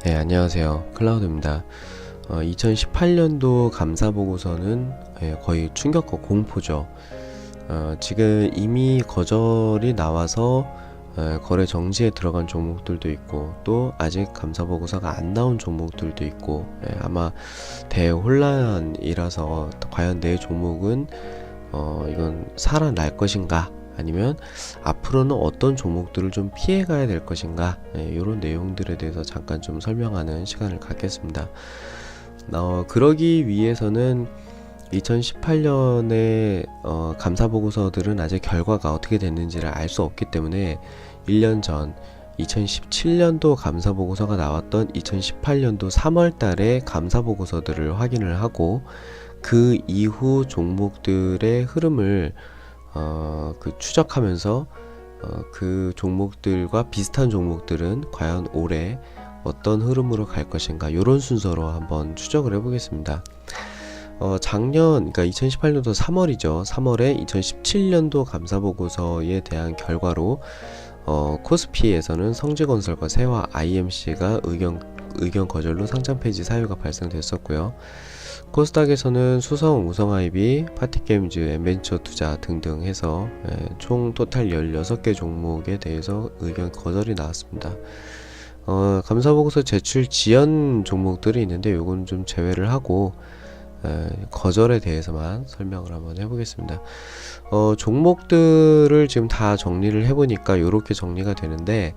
네, 안녕하세요. 클라우드입니다. 2018년도 감사보고서는 거의 충격과 공포죠. 지금 이미 거절이 나와서 거래 정지에 들어간 종목들도 있고, 또 아직 감사보고서가 안 나온 종목들도 있고, 아마 대혼란이라서 과연 내 종목은 이건 살아날 것인가, 아니면 앞으로는 어떤 종목들을 좀 피해가야 될 것인가, 이런 내용들에 대해서 잠깐 좀 설명하는 시간을 갖겠습니다. 그러기 위해서는 2018년에 감사보고서들은 아직 결과가 어떻게 됐는지를 알 수 없기 때문에 1년 전 2017년도 감사보고서가 나왔던 2018년도 3월 달에 감사보고서들을 확인을 하고, 그 이후 종목들의 흐름을 추적하면서 그 종목들과 비슷한 종목들은 과연 올해 어떤 흐름으로 갈 것인가, 이런 순서로 한번 추적을 해보겠습니다. 그러니까 2018년도 3월이죠. 3월에 2017년도 감사보고서에 대한 결과로 코스피에서는 성지건설과 세화 IMC가 의견 거절로 상장 폐지 사유가 발생됐었고요. 코스닥에서는 수성, 우성IB, 파티게임즈, 엠벤처 투자 등등 해서 총 토탈 16개 종목에 대해서 의견 거절이 나왔습니다. 감사보고서 제출 지연 종목들이 있는데 요건 좀 제외를 하고 거절에 대해서만 설명을 한번 해보겠습니다. 종목들을 지금 다 정리를 해보니까 요렇게 정리가 되는데,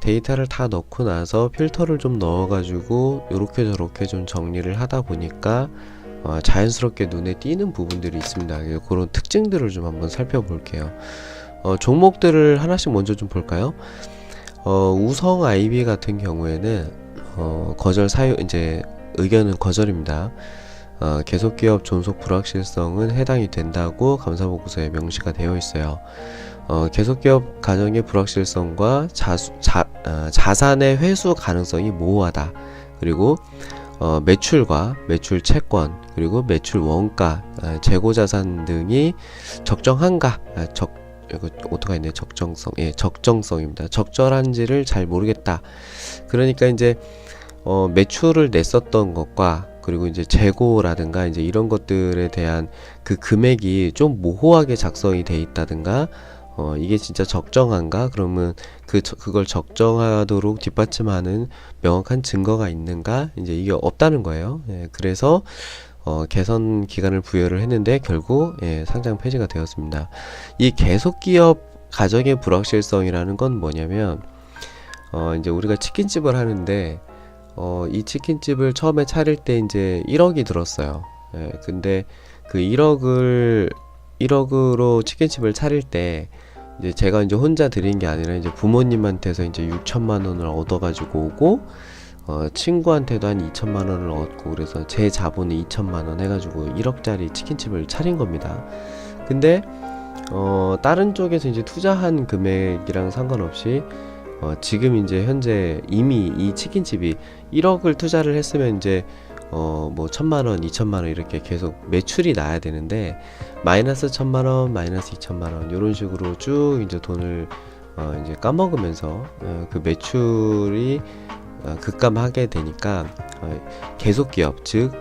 데이터를 다 넣고 나서 필터를 좀 넣어가지고 요렇게 저렇게 좀 정리를 하다 보니까 자연스럽게 눈에 띄는 부분들이 있습니다. 그런 특징들을 좀 한번 살펴볼게요. 종목들을 하나씩 먼저 좀 볼까요? 우성 IB 같은 경우에는 거절 사유, 이제 의견은 거절입니다. 계속기업 존속 불확실성은 해당이 된다고 감사보고서에 명시가 되어 있어요. 계속기업 가정의 불확실성과 자산의 회수 가능성이 모호하다. 그리고 매출과 매출 채권, 그리고 매출 원가, 재고자산 등이 적정한가, 이거 오토가 있네. 적정성입니다. 적절한지를 잘 모르겠다. 그러니까 이제 매출을 냈었던 것과, 그리고 이제 재고라든가 이제 이런 것들에 대한 그 금액이 좀 모호하게 작성이 돼 있다든가, 이게 진짜 적정한가? 그러면 그걸 적정하도록 뒷받침하는 명확한 증거가 있는가? 이제 이게 없다는 거예요. 그래서 개선 기간을 부여를 했는데 결국 상장 폐지가 되었습니다. 이 계속기업 가정의 불확실성이라는 건 뭐냐면, 이제 우리가 치킨집을 하는데 이 치킨집을 처음에 차릴 때 이제 1억이 들었어요. 근데 그 1억으로 치킨집을 차릴 때, 이제 제가 이제 혼자 드린 게 아니라 이제 부모님한테서 이제 6천만 원을 얻어가지고 오고, 친구한테도 한 2천만 원을 얻고, 그래서 제 자본은 2천만 원 해가지고 1억짜리 치킨집을 차린 겁니다. 근데 다른 쪽에서 이제 투자한 금액이랑 상관없이 지금 이제 현재 이미 이 치킨집이 1억을 투자를 했으면 이제 뭐 1천만원, 2천만원 이렇게 계속 매출이 나야 되는데, 마이너스 1천만원, 마이너스 2천만원 이런 식으로 쭉 이제 돈을 이제 까먹으면서 그 매출이 급감하게 되니까 계속 기업, 즉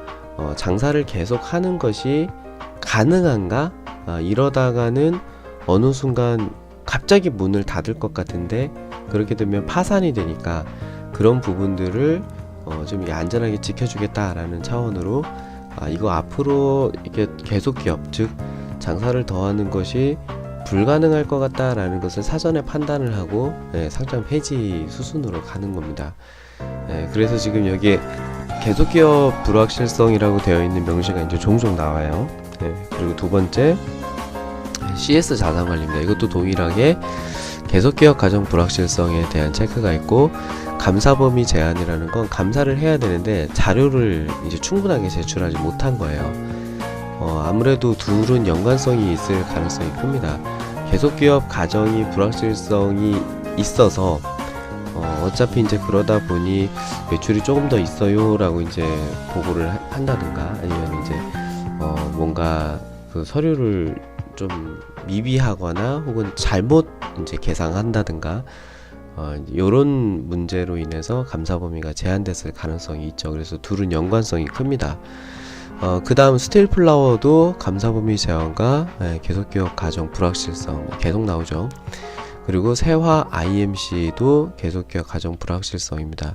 장사를 계속 하는 것이 가능한가? 이러다가는 어느 순간 갑자기 문을 닫을 것 같은데, 그렇게 되면 파산이 되니까 그런 부분들을 좀 안전하게 지켜주겠다라는 차원으로 이거 앞으로 이게 계속 기업, 즉 장사를 더하는 것이 불가능할 것 같다라는 것을 사전에 판단을 하고 상장 폐지 수순으로 가는 겁니다. 그래서 지금 여기에 계속기업 불확실성이라고 되어 있는 명시가 이제 종종 나와요. 그리고 두 번째, CS 자산관리입니다. 이것도 동일하게 계속기업 가정 불확실성에 대한 체크가 있고, 감사 범위 제한이라는 건 감사를 해야 되는데 자료를 이제 충분하게 제출하지 못한 거예요. 아무래도 둘은 연관성이 있을 가능성이 큽니다. 계속기업 가정이 불확실성이 있어서 어차피 이제 그러다 보니 매출이 조금 더 있어요 라고 이제 보고를 한다든가, 아니면 이제 뭔가 그 서류를 좀 미비하거나 혹은 잘못 이제 계산한다든가, 요런 문제로 인해서 감사 범위가 제한됐을 가능성이 있죠. 그래서 둘은 연관성이 큽니다. 그 다음 스틸플라워도 감사 범위 제한과 계속기업 가정 불확실성 계속 나오죠. 그리고 세화 IMC도 계속기업 가정 불확실성입니다.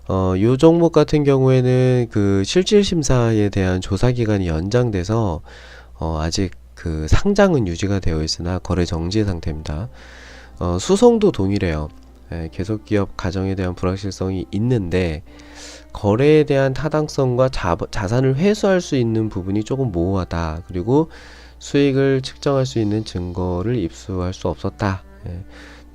요 종목 같은 경우에는 그 실질심사에 대한 조사기간이 연장돼서 아직 그 상장은 유지가 되어 있으나 거래 정지 상태입니다. 수성도 동일해요. 계속기업 가정에 대한 불확실성이 있는데 거래에 대한 타당성과 자산을 회수할 수 있는 부분이 조금 모호하다. 그리고 수익을 측정할 수 있는 증거를 입수할 수 없었다.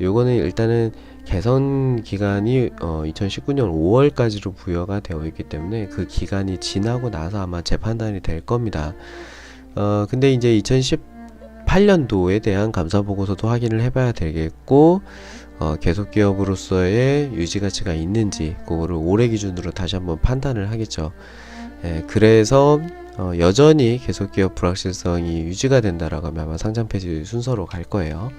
요거는 일단은 개선 기간이 2019년 5월까지로 부여가 되어 있기 때문에 그 기간이 지나고 나서 아마 재판단이 될 겁니다. 근데 이제 2018년도에 대한 감사 보고서도 확인을 해봐야 되겠고, 계속 기업으로서의 유지 가치가 있는지 그거를 올해 기준으로 다시 한번 판단을 하겠죠. 그래서 여전히 계속 기업 불확실성이 유지가 된다라고 하면 아마 상장 폐지 순서로 갈 거예요.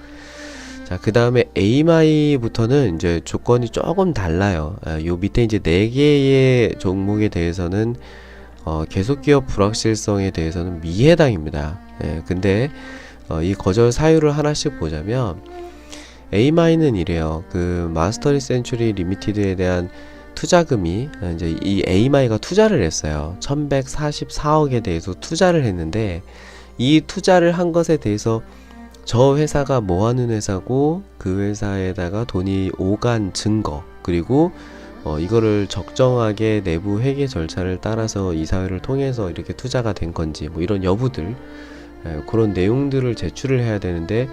자, 그 다음에 에이마이부터는 이제 조건이 조금 달라요. 요 밑에 이제 4개의 종목에 대해서는 계속 기업 불확실성에 대해서는 미해당입니다. 근데 이 거절 사유를 하나씩 보자면 A마이는 이래요. 그 마스터리 센츄리 리미티드에 대한 투자금이 이제 이 A마이가 투자를 했어요. 1144억에 대해서 투자를 했는데 이 투자를 한 것에 대해서 저 회사가 뭐 하는 회사고 그 회사에다가 돈이 오간 증거 그리고 이거를 적정하게 내부 회계 절차를 따라서 이사회를 통해서 이렇게 투자가 된 건지 뭐 이런 여부들 그런 내용들을 제출을 해야 되는데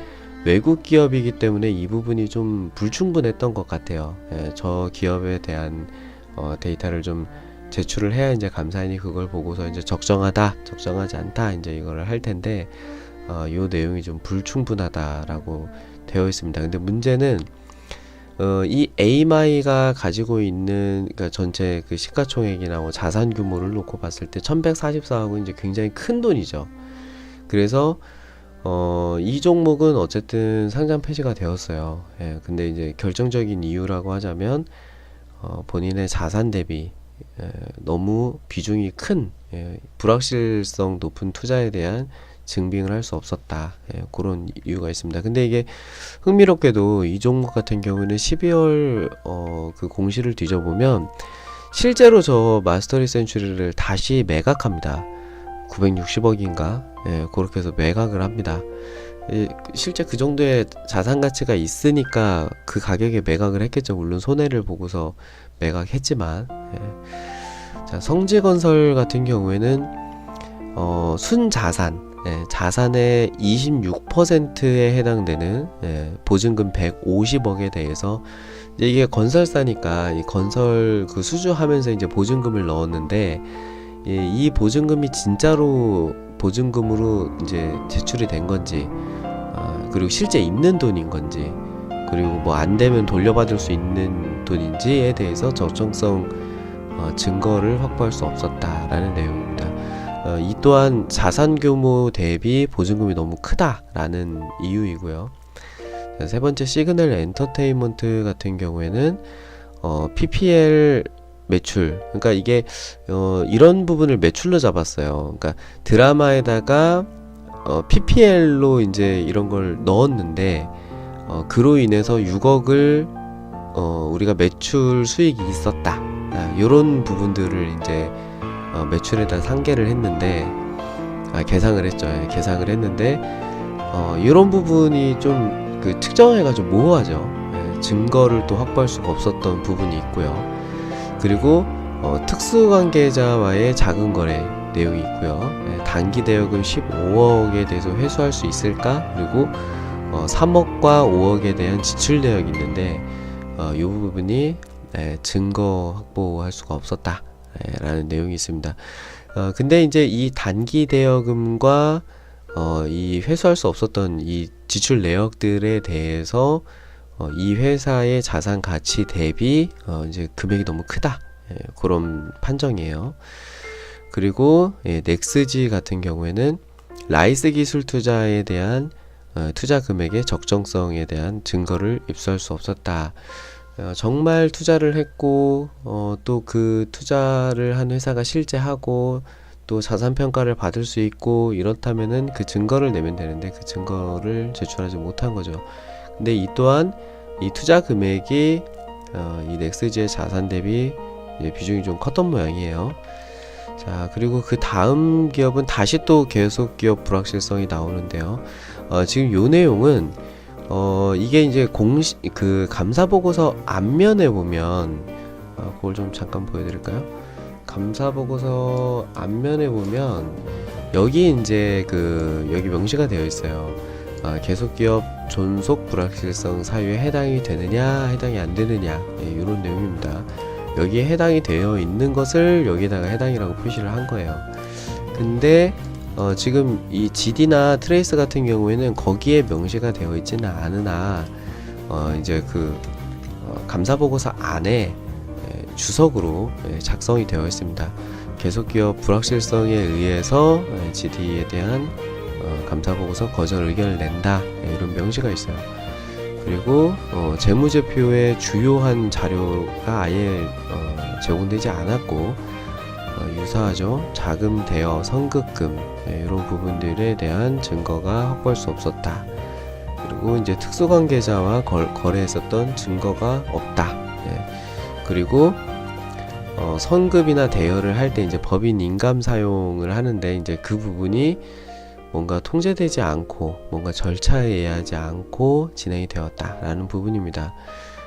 외국 기업이기 때문에 이 부분이 좀 불충분했던 것 같아요. 저 기업에 대한 데이터를 좀 제출을 해야 이제 감사인이 그걸 보고서 이제 적정하다, 적정하지 않다 이제 이거를 할 텐데 요 내용이 좀 불충분하다라고 되어 있습니다. 근데 문제는 이 A마이가 가지고 있는 그러니까 전체 그 시가총액이나 뭐 자산 규모를 놓고 봤을 때 1144억은 이제 굉장히 큰 돈이죠. 그래서 이 종목은 어쨌든 상장 폐지가 되었어요. 근데 이제 결정적인 이유라고 하자면 본인의 자산 대비 너무 비중이 큰 불확실성 높은 투자에 대한 증빙을 할 수 없었다. 그런 이유가 있습니다. 근데 이게 흥미롭게도 이 종목 같은 경우는 12월 그 공시를 뒤져보면 실제로 저 마스터리 센츄리를 다시 매각합니다. 960억인가? 그렇게 해서 매각을 합니다. 실제 그 정도의 자산 가치가 있으니까 그 가격에 매각을 했겠죠. 물론 손해를 보고서 매각했지만. 자, 성지건설 같은 경우에는 순자산 자산의 26%에 해당되는 보증금 150억에 대해서 이게 건설사니까 이 건설 그 수주하면서 이제 보증금을 넣었는데 이 보증금이 진짜로 보증금으로 이제 제출이 된 건지 그리고 실제 있는 돈인 건지 그리고 뭐 안 되면 돌려받을 수 있는 돈인지에 대해서 적정성 증거를 확보할 수 없었다라는 내용입니다. 이 또한 자산 규모 대비 보증금이 너무 크다라는 이유이고요. 자, 세 번째 시그널 엔터테인먼트 같은 경우에는 PPL 매출, 그러니까 이게 이런 부분을 매출로 잡았어요. 그러니까 드라마에다가 PPL로 이제 이런 걸 넣었는데 그로 인해서 6억을 우리가 매출 수익이 있었다. 이런 부분들을 이제 매출에다 상계를 했는데 계상을 했죠. 계상을 했는데 이런 부분이 좀 그 측정해가 좀 모호하죠. 증거를 또 확보할 수가 없었던 부분이 있고요. 그리고 특수관계자와의 자금 거래 내용이 있고요. 단기 대여금 15억에 대해서 회수할 수 있을까? 그리고 3억과 5억에 대한 지출 내역이 있는데 이 부분이 증거 확보할 수가 없었다 라는 내용이 있습니다. 근데 이제 이 단기 대여금과 이 회수할 수 없었던 이 지출 내역들에 대해서 이 회사의 자산 가치 대비 이제 금액이 너무 크다 그런 판정이에요. 그리고 넥스지 같은 경우에는 라이스 기술 투자에 대한 투자 금액의 적정성에 대한 증거를 입수할 수 없었다. 정말 투자를 했고 또 그 투자를 한 회사가 실제 하고 또 자산 평가를 받을 수 있고 이렇다면은 그 증거를 내면 되는데 그 증거를 제출하지 못한 거죠. 근데 이 또한 이 투자 금액이 이 넥스지의 자산 대비 비중이 좀 컸던 모양이에요. 자, 그리고 그 다음 기업은 다시 또 계속 기업 불확실성이 나오는데요. 지금 요 내용은 이게 이제 그 감사 보고서 앞면에 보면 그걸 좀 잠깐 보여드릴까요? 감사 보고서 앞면에 보면 여기 이제 여기 명시가 되어 있어요. 계속 기업 존속 불확실성 사유에 해당이 되느냐, 해당이 안 되느냐, 이런 내용입니다. 여기에 해당이 되어 있는 것을 여기다가 해당이라고 표시를 한 거예요. 근데 지금 이 GD나 트레이스 같은 경우에는 거기에 명시가 되어 있지는 않으나 이제 감사 보고서 안에 주석으로 작성이 되어 있습니다. 계속기업 불확실성에 의해서 GD에 대한 감사 보고서 거절 의견을 낸다, 이런 명시가 있어요. 그리고 재무제표의 주요한 자료가 아예 제공되지 않았고 유사하죠. 자금 대여, 선급금, 이런 부분들에 대한 증거가 확보할 수 없었다. 그리고 이제 특수관계자와 거래했었던 증거가 없다. 그리고 선급이나 대여를 할 때 이제 법인 인감 사용을 하는데 이제 그 부분이 뭔가 통제되지 않고 뭔가 절차에 의하지 않고 진행이 되었다라는 부분입니다.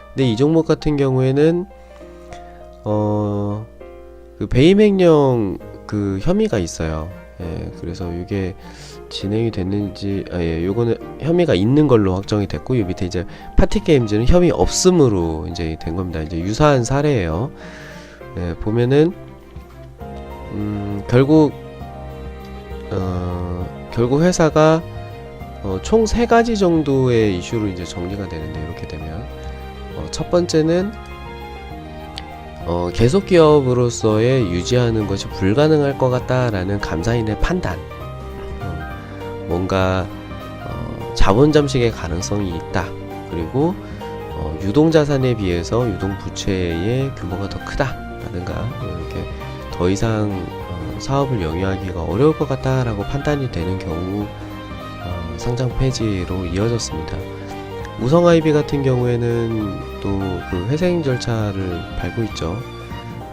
근데 이 종목 같은 경우에는 그 배임 횡령 혐의가 있어요. 그래서 이게 진행이 됐는지 요거는 혐의가 있는 걸로 확정이 됐고, 요 밑에 이제 파티게임즈는 혐의 없음으로 이제 된 겁니다. 이제 유사한 사례예요. 보면은 결국 회사가 총 3가지 정도의 이슈로 이제 정리가 되는데, 이렇게 되면 첫 번째는 계속 기업으로서의 유지하는 것이 불가능할 것 같다라는 감사인의 판단, 뭔가 자본 잠식의 가능성이 있다, 그리고 유동자산에 비해서 유동부채의 규모가 더 크다라든가 이렇게 더 이상 사업을 영위하기가 어려울 것 같다라고 판단이 되는 경우 상장 폐지로 이어졌습니다. 우성 IB 같은 경우에는 또 그 회생 절차를 밟고 있죠.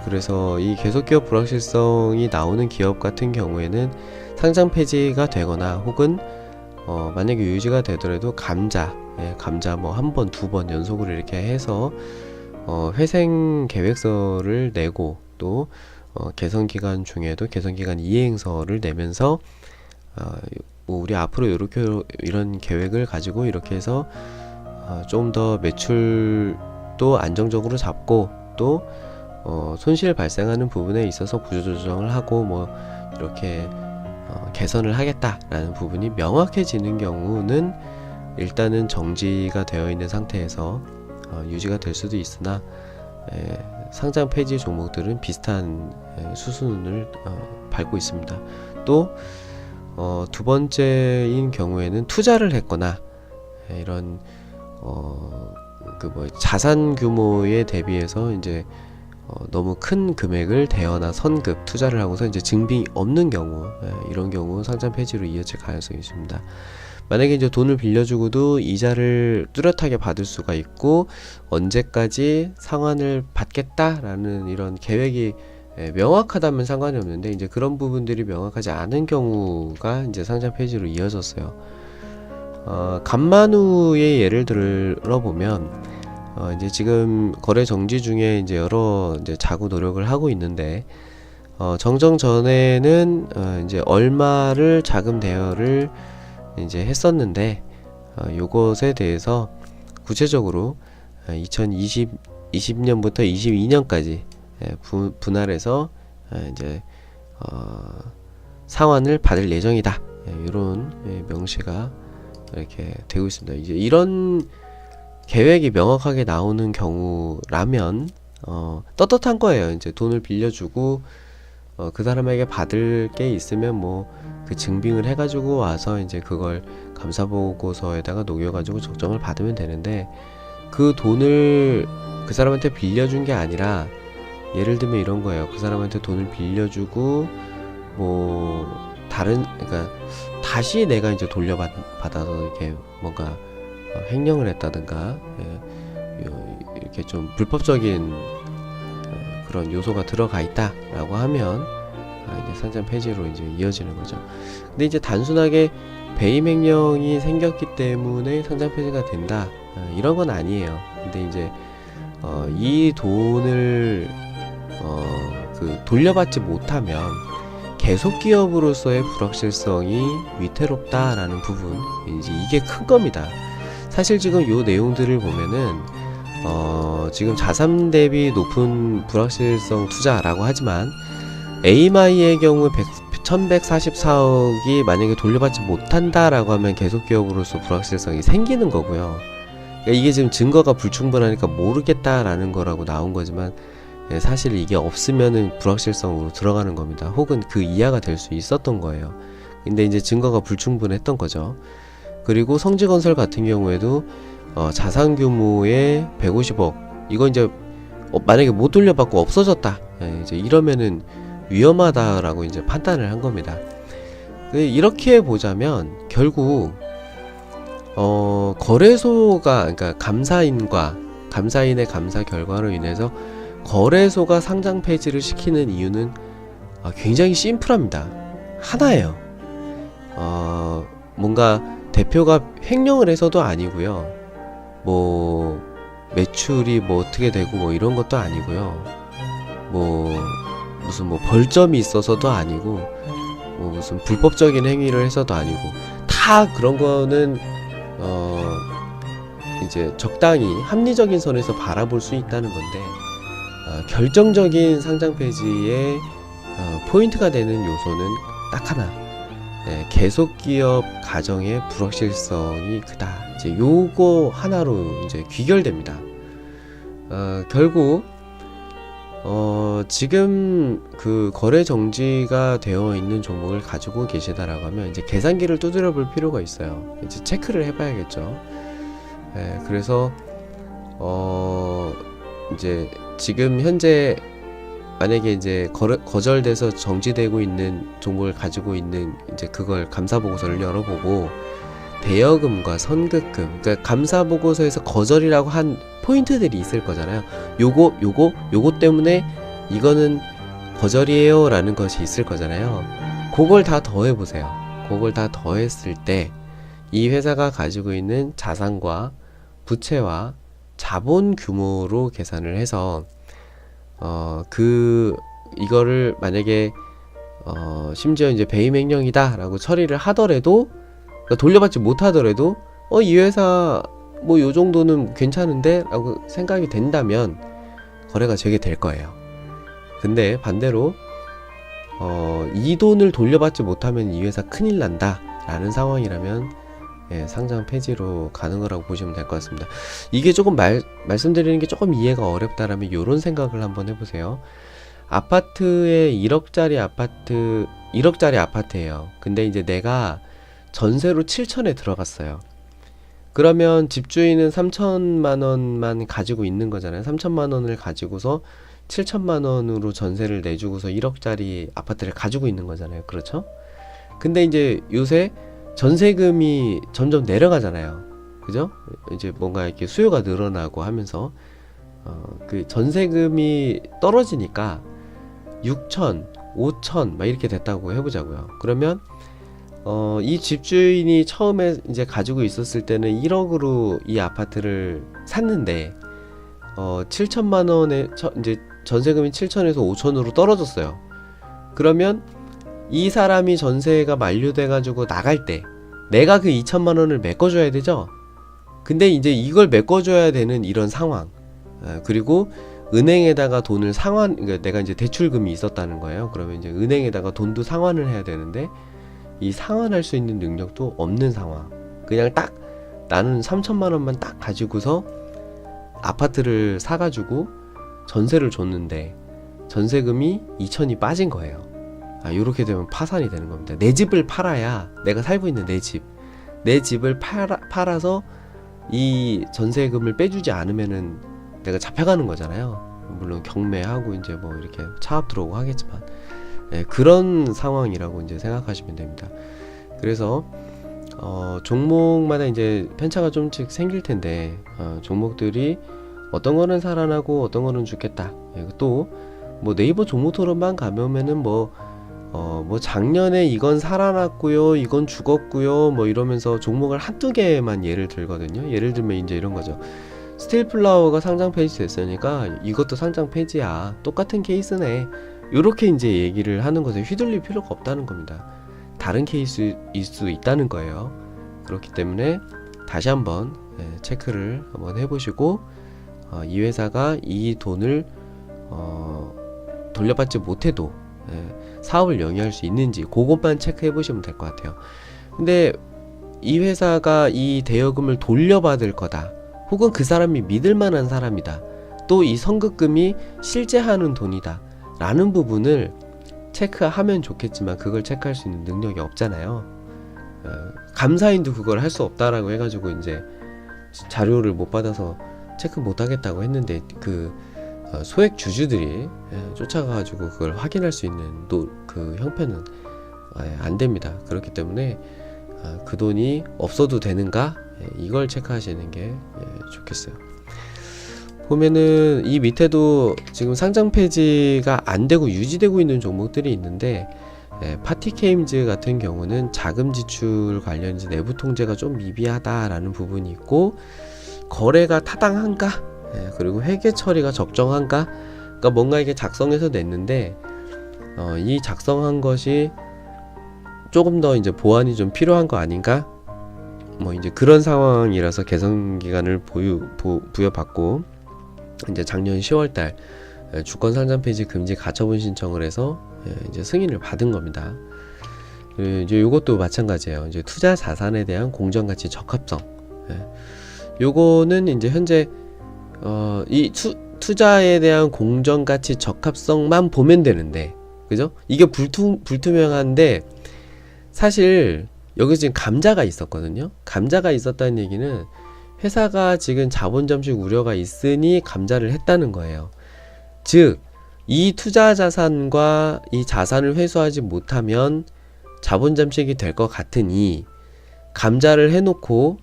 그래서 이 계속기업 불확실성이 나오는 기업 같은 경우에는 상장 폐지가 되거나 혹은 만약에 유지가 되더라도 감자 뭐 한 번, 두 번 연속으로 이렇게 해서 회생 계획서를 내고 또 개선기간 중에도 개선기간 이행서를 내면서 뭐 우리 앞으로 이렇게 이런 계획을 가지고 이렇게 해서 좀 더 매출도 안정적으로 잡고 또 손실 발생하는 부분에 있어서 구조조정을 하고 뭐 이렇게 개선을 하겠다라는 부분이 명확해지는 경우는 일단은 정지가 되어 있는 상태에서 유지가 될 수도 있으나 상장 폐지 종목들은 비슷한 수순을 밟고 있습니다. 또 두 번째인 경우에는 투자를 했거나 이런 자산 규모에 대비해서 이제 너무 큰 금액을 대여나 선급 투자를 하고서 이제 증빙이 없는 경우, 이런 경우 상장 폐지로 이어질 가능성이 있습니다. 만약에 이제 돈을 빌려주고도 이자를 뚜렷하게 받을 수가 있고 언제까지 상환을 받겠다라는 이런 계획이 명확하다면 상관이 없는데, 이제 그런 부분들이 명확하지 않은 경우가 이제 상장 폐지로 이어졌어요. 간만우의 예를 들어보면 이제 지금 거래 정지 중에 이제 여러 이제 자구 노력을 하고 있는데, 정정 전에는 이제 얼마를 자금 대여를 이제 했었는데 요것에 대해서 구체적으로 2020년부터 22년까지 분할해서 이제 상환을 받을 예정이다, 이런 명시가 이렇게 되고 있습니다. 이제 이런 계획이 명확하게 나오는 경우라면 떳떳한 거예요. 이제 돈을 빌려주고 그 사람에게 받을 게 있으면 뭐 그 증빙을 해가지고 와서 이제 그걸 감사보고서에다가 녹여가지고 적정을 받으면 되는데, 그 돈을 그 사람한테 빌려준 게 아니라, 예를 들면 이런 거예요. 그 사람한테 돈을 빌려주고 뭐 그러니까 다시 내가 이제 돌려받아서 이렇게 뭔가 횡령을 했다든가, 이렇게 좀 불법적인 그런 요소가 들어가 있다라고 하면 이제 상장 폐지로 이제 이어지는 거죠. 근데 이제 단순하게 배임 횡령이 생겼기 때문에 상장 폐지가 된다, 이런 건 아니에요. 근데 이제 이 돈을 돌려받지 못하면 계속 기업으로서의 불확실성이 위태롭다라는 부분, 이제 이게 큰 겁니다. 사실 지금 요 내용들을 보면은 지금 자산 대비 높은 불확실성 투자라고 하지만, 에이마이의 경우 1144억이 만약에 돌려받지 못한다라고 하면 계속 기업으로서 불확실성이 생기는 거고요. 그러니까 이게 지금 증거가 불충분하니까 모르겠다라는 거라고 나온 거지만, 사실 이게 없으면은 불확실성으로 들어가는 겁니다. 혹은 그 이하가 될 수 있었던 거예요. 근데 이제 증거가 불충분했던 거죠. 그리고 성지건설 같은 경우에도 자산 규모의 150억, 이거 이제 만약에 못 돌려받고 없어졌다, 이제 이러면은 위험하다라고 이제 판단을 한 겁니다. 이렇게 보자면 결국 거래소가, 그러니까 감사인의 감사 결과로 인해서 거래소가 상장 폐지를 시키는 이유는 굉장히 심플합니다. 하나예요. 뭔가 대표가 횡령을 해서도 아니고요. 뭐 매출이 뭐 어떻게 되고 뭐 이런 것도 아니고요. 뭐 무슨 뭐 벌점이 있어서도 아니고, 뭐 무슨 불법적인 행위를 해서도 아니고, 다 그런 거는 이제 적당히 합리적인 선에서 바라볼 수 있다는 건데, 결정적인 상장 폐지의 포인트가 되는 요소는 딱 하나, 계속 기업 가정의 불확실성이 크다. 이제 요거 하나로 이제 귀결됩니다. 결국 지금 그 거래 정지가 되어 있는 종목을 가지고 계시다라고 하면 이제 계산기를 두드려 볼 필요가 있어요. 이제 체크를 해봐야겠죠. 그래서 이제 지금 현재 만약에 이제 거절돼서 정지되고 있는 종목을 가지고 있는, 이제 그걸 감사보고서를 열어보고 대여금과 선급금, 그러니까 감사보고서에서 거절이라고 한 포인트들이 있을 거잖아요. 요거 때문에 이거는 거절이에요 라는 것이 있을 거잖아요. 그걸 다 더해보세요. 그걸 다 더했을 때 이 회사가 가지고 있는 자산과 부채와 자본 규모로 계산을 해서 이거를 만약에 심지어 이제 배임 횡령이다 라고 처리를 하더라도, 그러니까 돌려받지 못하더라도 이 회사 뭐 요 정도는 괜찮은데 라고 생각이 된다면 거래가 되게 될 거예요. 근데 반대로 이 돈을 돌려받지 못하면 이 회사 큰일 난다 라는 상황이라면 상장 폐지로 가는 거라고 보시면 될 것 같습니다. 이게 조금 말씀드리는 게 조금 이해가 어렵다라면 요런 생각을 한번 해보세요. 아파트에 1억짜리 아파트예요. 근데 이제 내가 전세로 7천에 들어갔어요. 그러면 집주인은 3천만 원만 가지고 있는 거잖아요. 3천만 원을 가지고서 7천만 원으로 전세를 내주고서 1억짜리 아파트를 가지고 있는 거잖아요. 그렇죠? 근데 이제 요새 전세금이 점점 내려가잖아요. 그죠? 이제 뭔가 이렇게 수요가 늘어나고 하면서 그 전세금이 떨어지니까 6천, 5천 막 이렇게 됐다고 해보자고요. 그러면 이 집주인이 처음에 이제 가지고 있었을 때는 1억으로 이 아파트를 샀는데 7천만 원에 이제 전세금이 7천에서 5천으로 떨어졌어요. 그러면 이 사람이 전세가 만료돼 가지고 나갈 때 내가 그 2천만 원을 메꿔줘야 되죠. 근데 이제 이걸 메꿔줘야 되는 이런 상황, 그리고 은행에다가 돈을 그러니까 내가 이제 대출금이 있었다는 거예요. 그러면 이제 은행에다가 돈도 상환을 해야 되는데 이 상환할 수 있는 능력도 없는 상황. 그냥 딱 나는 3천만 원만 딱 가지고서 아파트를 사가지고 전세를 줬는데 전세금이 2천이 빠진 거예요. 요렇게 되면 파산이 되는 겁니다. 내 집을 팔아야, 내가 살고 있는 내 집을 팔아서 이 전세금을 빼주지 않으면은 내가 잡혀가는 거잖아요. 물론 경매하고 이제 뭐 이렇게 차압 들어오고 하겠지만, 그런 상황이라고 이제 생각하시면 됩니다. 그래서 종목마다 이제 편차가 좀씩 생길 텐데, 종목들이 어떤 거는 살아나고 어떤 거는 죽겠다. 또 뭐 네이버 종목 토론만 가면은 뭐 작년에 이건 살아났고요, 이건 죽었고요, 뭐 이러면서 종목을 한두 개만 예를 들거든요. 예를 들면 이제 이런 거죠. 스틸플라워가 상장 폐지 됐으니까 이것도 상장 폐지야. 똑같은 케이스네. 요렇게 이제 얘기를 하는 것에 휘둘릴 필요가 없다는 겁니다. 다른 케이스일 수 있다는 거예요. 그렇기 때문에 다시 한번 체크를 한번 해보시고, 이 회사가 이 돈을 돌려받지 못해도 사업을 영위할 수 있는지 그것만 체크해 보시면 될 것 같아요. 근데 이 회사가 이 대여금을 돌려받을 거다, 혹은 그 사람이 믿을 만한 사람이다, 또 이 선급금이 실제 하는 돈이다 라는 부분을 체크하면 좋겠지만, 그걸 체크할 수 있는 능력이 없잖아요. 감사인도 그걸 할 수 없다라고 해가지고 이제 자료를 못 받아서 체크 못 하겠다고 했는데, 그 소액 주주들이 쫓아가가지고 그걸 확인할 수 있는 그 형편은 안 됩니다. 그렇기 때문에 그 돈이 없어도 되는가, 이걸 체크하시는 게 좋겠어요. 보면은 이 밑에도 지금 상장 폐지가 안 되고 유지되고 있는 종목들이 있는데, 파티게임즈 같은 경우는 자금 지출 관련 이제 내부 통제가 좀 미비하다라는 부분이 있고, 거래가 타당한가, 그리고 회계 처리가 적정한가, 그러니까 뭔가 이게 작성해서 냈는데 이 작성한 것이 조금 더 이제 보완이 좀 필요한 거 아닌가, 뭐 이제 그런 상황이라서 개선 기간을 부여받고, 이제 작년 10월달 주권 상장 폐지 금지 가처분 신청을 해서 이제 승인을 받은 겁니다. 이제 이것도 마찬가지예요. 이제 투자 자산에 대한 공정가치 적합성, 요거는 이제 현재 이 투자에 대한 공정가치 적합성만 보면 되는데, 그죠? 이게 불투명한데, 사실 여기 지금 감자가 있었거든요. 감자가 있었다는 얘기는 회사가 지금 자본 잠식 우려가 있으니 감자를 했다는 거예요. 즉, 이 투자 자산과 이 자산을 회수하지 못하면 자본 잠식이 될 것 같으니 감자를 해놓고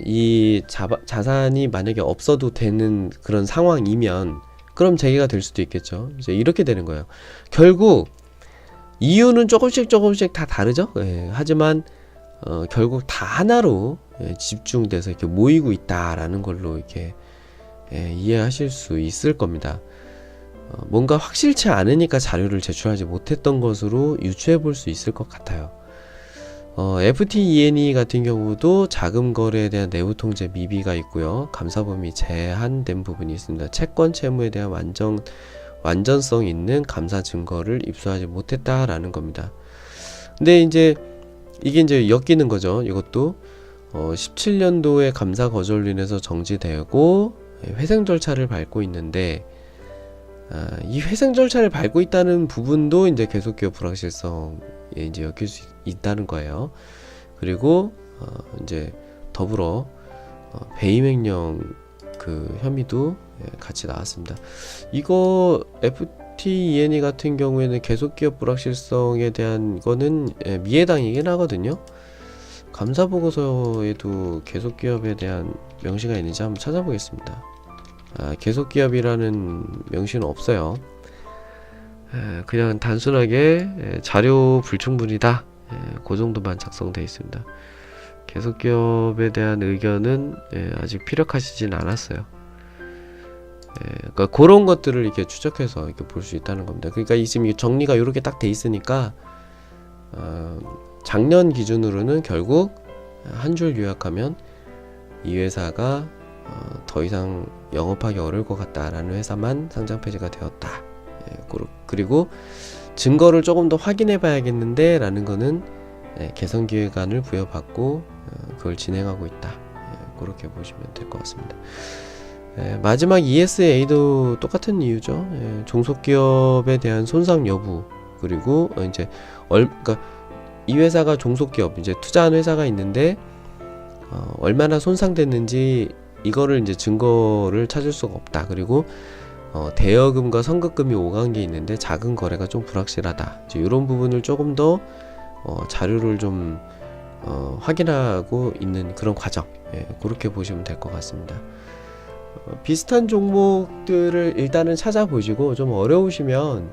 이 자산이 만약에 없어도 되는 그런 상황이면 그럼 재개가 될 수도 있겠죠. 이제 이렇게 되는 거예요. 결국 이유는 조금씩 다 다르죠. 하지만 결국 다 하나로 집중돼서 이렇게 모이고 있다라는 걸로 이렇게 이해하실 수 있을 겁니다. 뭔가 확실치 않으니까 자료를 제출하지 못했던 것으로 유추해 볼 수 있을 것 같아요. FTENE 같은 경우도 자금 거래에 대한 내부 통제 미비가 있고요. 감사 범위 제한된 부분이 있습니다. 채권 채무에 대한 완전성 있는 감사 증거를 입수하지 못했다라는 겁니다. 근데 이제 이게 이제 엮이는 거죠. 이것도 17년도에 감사 거절로 인해서 정지되고 회생 절차를 밟고 있는데, 이 회생 절차를 밟고 있다는 부분도 이제 계속기업 불확실성에 이제 엮일 수 있다는 거예요. 그리고 이제 더불어 배임 횡령 그 혐의도 같이 나왔습니다. 이거 FTENE 같은 경우에는 계속기업 불확실성에 대한 거는 미해당이긴 하거든요. 감사 보고서에도 계속기업에 대한 명시가 있는지 한번 찾아보겠습니다. 계속기업이라는 명시는 없어요. 그냥 단순하게 자료 불충분이다, 그 정도만 작성되어 있습니다. 계속기업에 대한 의견은 아직 피력하시진 않았어요. 그러니까 그런 것들을 이렇게 추적해서 이렇게 볼 수 있다는 겁니다. 그러니까 지금 정리가 이렇게 딱 돼 있으니까 작년 기준으로는 결국 한 줄 요약하면 이 회사가 더 이상 영업하기 어려울 것 같다라는 회사만 상장 폐지가 되었다. 그리고 증거를 조금 더 확인해 봐야겠는데 라는 거는 개선 기획안을 부여받고 그걸 진행하고 있다. 그렇게 보시면 될 것 같습니다. 마지막 ESA도 똑같은 이유죠. 종속기업에 대한 손상 여부, 그리고 이제 그러니까 이 회사가 종속기업, 이제 투자한 회사가 있는데 얼마나 손상됐는지 이거를 이제 증거를 찾을 수가 없다. 그리고 대여금과 선급금이 오간 게 있는데 작은 거래가 좀 불확실하다. 이제 이런 부분을 조금 더 자료를 좀 확인하고 있는 그런 과정. 예, 그렇게 보시면 될 것 같습니다. 비슷한 종목들을 일단은 찾아보시고 좀 어려우시면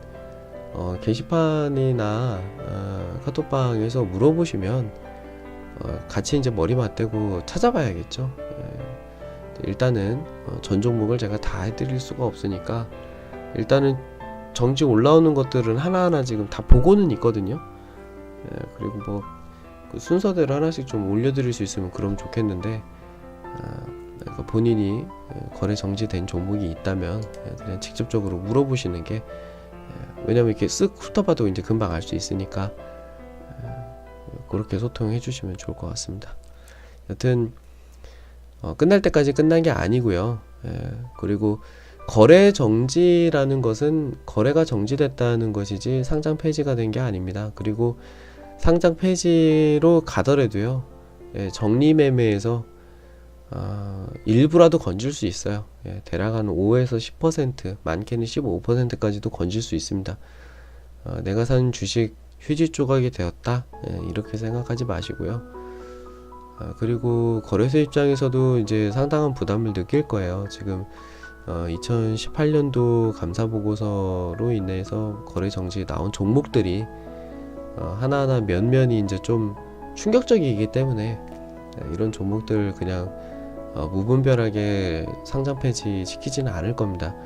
게시판이나 카톡방에서 물어보시면 같이 이제 머리 맞대고 찾아봐야겠죠. 예, 일단은 전 종목을 제가 다 해드릴 수가 없으니까 일단은 정지 올라오는 것들은 하나하나 지금 다 보고는 있거든요. 예, 그리고 뭐 그 순서대로 하나씩 좀 올려드릴 수 있으면 그럼 좋겠는데 그러니까 본인이 거래 정지된 종목이 있다면 그냥 직접적으로 물어보시는 게, 왜냐면 이렇게 쓱 훑어봐도 이제 금방 알 수 있으니까 그렇게 소통해 주시면 좋을 것 같습니다. 여튼 끝날 때까지 끝난 게 아니고요. 그리고 거래 정지라는 것은 거래가 정지됐다는 것이지 상장 폐지가 된 게 아닙니다. 그리고 상장 폐지로 가더라도요, 정리매매에서 일부라도 건질 수 있어요. 대략 한 5에서 10%, 많게는 15%까지도 건질 수 있습니다. 내가 산 주식 휴지 조각이 되었다, 이렇게 생각하지 마시고요. 그리고 거래소 입장에서도 이제 상당한 부담을 느낄 거예요. 지금 2018년도 감사보고서로 인해서 거래 정지에 나온 종목들이 하나하나 면면이 이제 좀 충격적이기 때문에 이런 종목들 그냥 무분별하게 상장 폐지 시키지는 않을 겁니다.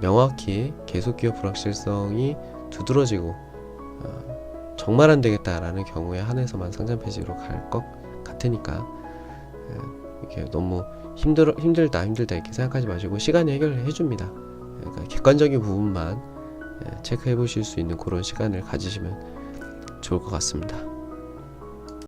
명확히 계속기업 불확실성이 두드러지고 정말 안 되겠다라는 경우에 한해서만 상장 폐지로 갈 것 같으니까 이렇게 너무 힘들다 이렇게 생각하지 마시고 시간이 해결해 줍니다. 그러니까 객관적인 부분만 체크해 보실 수 있는 그런 시간을 가지시면 좋을 것 같습니다.